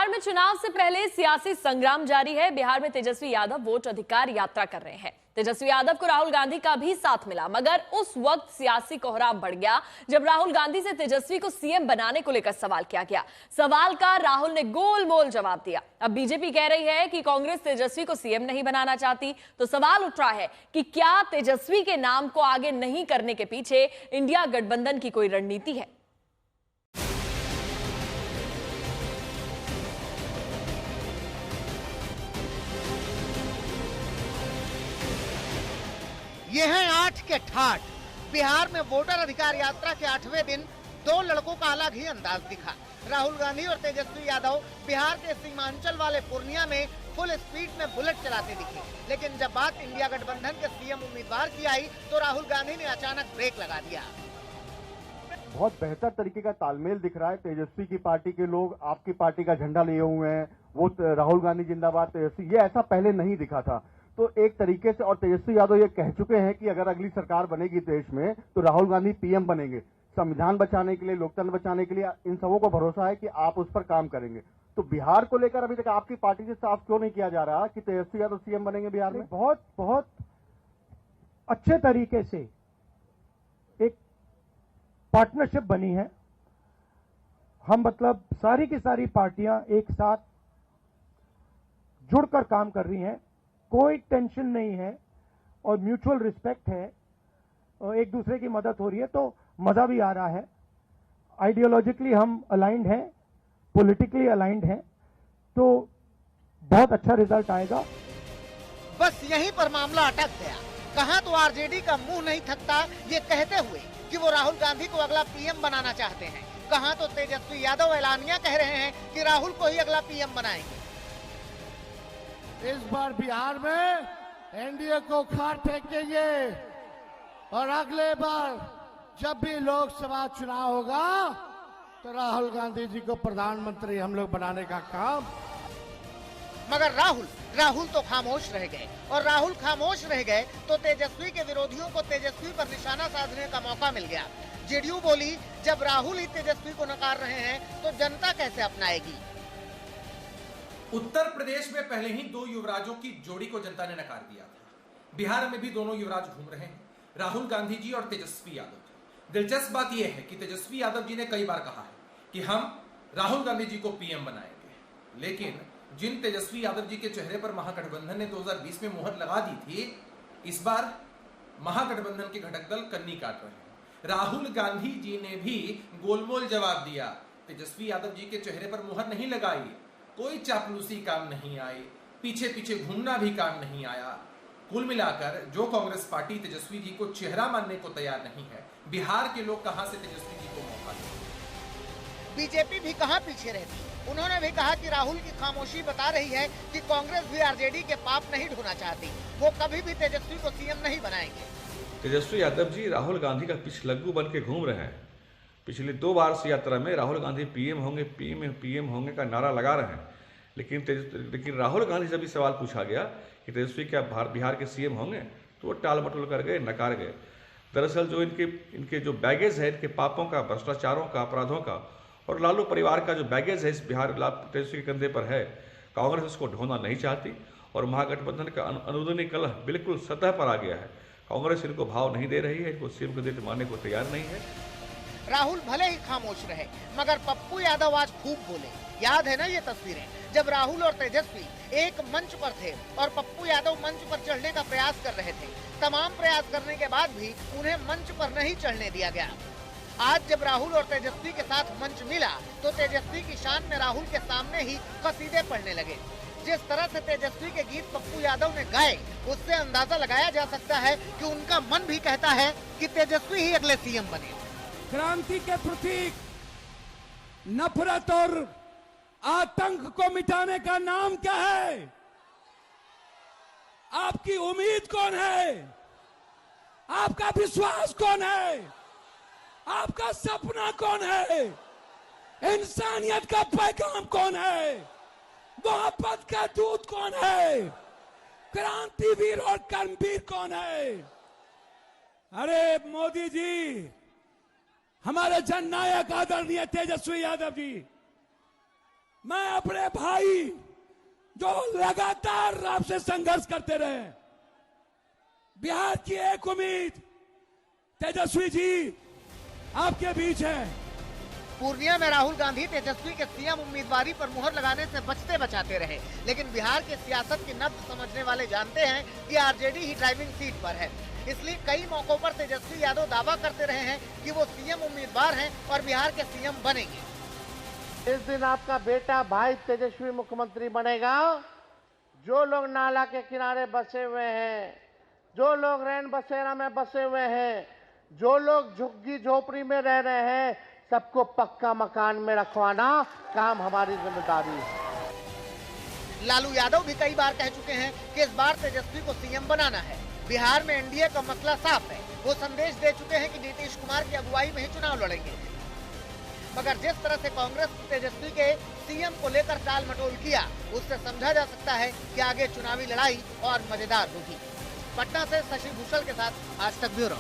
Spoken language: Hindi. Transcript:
बिहार में चुनाव से पहले सियासी संग्राम जारी है। बिहार में तेजस्वी यादव वोट अधिकार यात्रा कर रहे हैं। तेजस्वी यादव को राहुल गांधी का भी साथ मिला, मगर उस वक्त सियासी कोहराम बढ़ गया जब राहुल गांधी से तेजस्वी को सीएम बनाने को लेकर सवाल किया गया। सवाल का राहुल ने गोलमोल जवाब दिया। अब बीजेपी कह रही है कि कांग्रेस तेजस्वी को सीएम नहीं बनाना चाहती, तो सवाल उठ रहा है कि क्या तेजस्वी के नाम को आगे नहीं करने के पीछे इंडिया गठबंधन की कोई रणनीति है। ये हैं 8 के ठाठ। बिहार में वोटर अधिकार यात्रा के 8वें दिन दो लड़कों का अलग ही अंदाज दिखा। राहुल गांधी और तेजस्वी यादव बिहार के सीमांचल वाले पूर्णिया में फुल स्पीड में बुलेट चलाते दिखे, लेकिन जब बात इंडिया गठबंधन के सीएम उम्मीदवार की आई तो राहुल गांधी ने अचानक ब्रेक लगा दिया। बहुत बेहतर तरीके का तालमेल दिख रहा है। तेजस्वी की पार्टी के लोग आपकी पार्टी का झंडा लिए हुए हैं, वो राहुल गांधी जिंदाबाद तेजस्वी, ये ऐसा पहले नहीं दिखा था। तो एक तरीके से, और तेजस्वी यादव ये कह चुके हैं कि अगर अगली सरकार बनेगी देश में तो राहुल गांधी पीएम बनेंगे। संविधान बचाने के लिए, लोकतंत्र बचाने के लिए इन सबों को भरोसा है कि आप उस पर काम करेंगे। तो बिहार को लेकर अभी तक आपकी पार्टी से साफ क्यों नहीं किया जा रहा कि तेजस्वी यादव सीएम बनेंगे बिहार में? बहुत बहुत अच्छे तरीके से एक पार्टनरशिप बनी है। हम मतलब सारी की सारी पार्टियां एक साथ जुड़कर काम कर रही हैं। कोई टेंशन नहीं है और म्यूचुअल रिस्पेक्ट है और एक दूसरे की मदद हो रही है, तो मजा भी आ रहा है। आइडियोलॉजिकली हम अलाइंड हैं, पॉलिटिकली अलाइंड हैं, तो बहुत अच्छा रिजल्ट आएगा। बस यहीं पर मामला अटक गया। कहां तो आरजेडी का मुंह नहीं थकता ये कहते हुए कि वो राहुल गांधी को अगला पीएम बनाना चाहते हैं, कहां तो तेजस्वी यादव ऐलानिया कह रहे हैं कि राहुल को ही अगला पीएम बनाएंगे। इस बार बिहार में एनडीए को खाट फेंकेंगे और अगले बार जब भी लोकसभा चुनाव होगा तो राहुल गांधी जी को प्रधानमंत्री हम लोग बनाने का काम। मगर राहुल तो खामोश रह गए, और राहुल खामोश रह गए तो तेजस्वी के विरोधियों को तेजस्वी पर निशाना साधने का मौका मिल गया। जेडीयू बोली, जब राहुल ही तेजस्वी को नकार रहे हैं तो जनता कैसे अपनाएगी। उत्तर प्रदेश में पहले ही दो युवराजों की जोड़ी को जनता ने नकार दिया था। बिहार में भी दोनों युवराज घूम रहे हैं, राहुल गांधी जी और तेजस्वी यादव जी। दिलचस्प बात यह है कि तेजस्वी यादव जी ने कई बार कहा है कि हम राहुल गांधी जी को पीएम बनाएंगे, लेकिन जिन तेजस्वी यादव जी के चेहरे पर महागठबंधन ने 2020 में मुहर लगा दी थी, इस बार महागठबंधन के घटक दल कन्नी काट रहे हैं। राहुल गांधी जी ने भी गोलमोल जवाब दिया। तेजस्वी यादव जी के चेहरे पर मुहर नहीं लगाई, कोई चापलूसी काम नहीं आई, पीछे पीछे घूमना भी काम नहीं आया। कुल मिलाकर जो कांग्रेस पार्टी तेजस्वी जी को चेहरा मानने को तैयार नहीं है, बिहार के लोग कहां से तेजस्वी जी को मौका दें। बीजेपी भी कहां पीछे रहती। उन्होंने भी कहा कि राहुल की खामोशी बता रही है कि कांग्रेस भी आरजेडी के पाप नहीं ढोना चाहती, वो कभी भी तेजस्वी को सीएम नहीं बनाएंगे। तेजस्वी यादव जी राहुल गांधी का पिछलग्गू बन के घूम रहे हैं। पिछली 2 बार से यात्रा में राहुल गांधी पीएम होंगे का नारा लगा रहे हैं, लेकिन राहुल गांधी से भी सवाल पूछा गया कि तेजस्वी क्या बिहार के सीएम होंगे, तो वो टाल मटोल कर गए, नकार गए। दरअसल जो इनके जो बैगेज है, इनके पापों का, भ्रष्टाचारों का, अपराधों का, और लालू परिवार का जो बैगेज है इस बिहार तेजस्वी के कंधे पर है, कांग्रेस उसको ढोना नहीं चाहती और महागठबंधन का अनुदनी कलह बिल्कुल सतह पर आ गया है। कांग्रेस इनको भाव नहीं दे रही है, इनको सीएम के मानने को तैयार नहीं है। राहुल भले ही खामोश रहे, मगर पप्पू यादव आज खूब बोले। याद है ना ये तस्वीरें, जब राहुल और तेजस्वी एक मंच पर थे और पप्पू यादव मंच पर चढ़ने का प्रयास कर रहे थे। तमाम प्रयास करने के बाद भी उन्हें मंच पर नहीं चढ़ने दिया गया। आज जब राहुल और तेजस्वी के साथ मंच मिला तो तेजस्वी की शान में राहुल के सामने ही कसीदे पढ़ने लगे। जिस तरह से तेजस्वी के गीत पप्पू यादव ने गाए, उससे अंदाजा लगाया जा सकता है कि उनका मन भी कहता है कि तेजस्वी ही अगले सीएम बने। क्रांति के प्रतीक नफरत और आतंक को मिटाने का नाम क्या है? आपकी उम्मीद कौन है? आपका विश्वास कौन है? आपका सपना कौन है? इंसानियत का पैगाम कौन है? मोहब्बत का दूत कौन है? क्रांतिवीर और कर्मवीर कौन है? अरे मोदी जी, हमारे जननायक आदरणीय तेजस्वी यादव जी, मैं अपने भाई जो लगातार आपसे संघर्ष करते रहे, बिहार की एक उम्मीद तेजस्वी जी आपके बीच है। पूर्णिया में राहुल गांधी तेजस्वी के सीएम उम्मीदवारी पर मुहर लगाने से बचते बचाते रहे, लेकिन बिहार की सियासत की नब्ज समझने वाले जानते हैं कि आरजेडी ही ड्राइविंग सीट पर है। इसलिए कई मौकों पर तेजस्वी यादव दावा करते रहे हैं कि वो सीएम उम्मीदवार हैं और बिहार के सीएम बनेंगे। इस दिन आपका बेटा भाई तेजस्वी मुख्यमंत्री बनेगा। जो लोग नाला के किनारे बसे हुए हैं, जो लोग रैन बसेरा में बसे हुए हैं, जो लोग झुग्गी झोपड़ी में रह रहे हैं, सबको पक्का मकान में रखवाना काम हमारी जिम्मेदारी है। लालू यादव भी कई बार कह चुके हैं कि इस बार तेजस्वी को सीएम बनाना है। बिहार में एनडीए का मसला साफ है। वो संदेश दे चुके हैं कि नीतीश कुमार की अगुवाई में ही चुनाव लड़ेंगे। मगर जिस तरह से कांग्रेस तेजस्वी के सीएम को लेकर टाल मटोल किया, उससे समझा जा सकता है कि आगे चुनावी लड़ाई और मजेदार होगी। पटना से शशि भूषण के साथ आज तक ब्यूरो।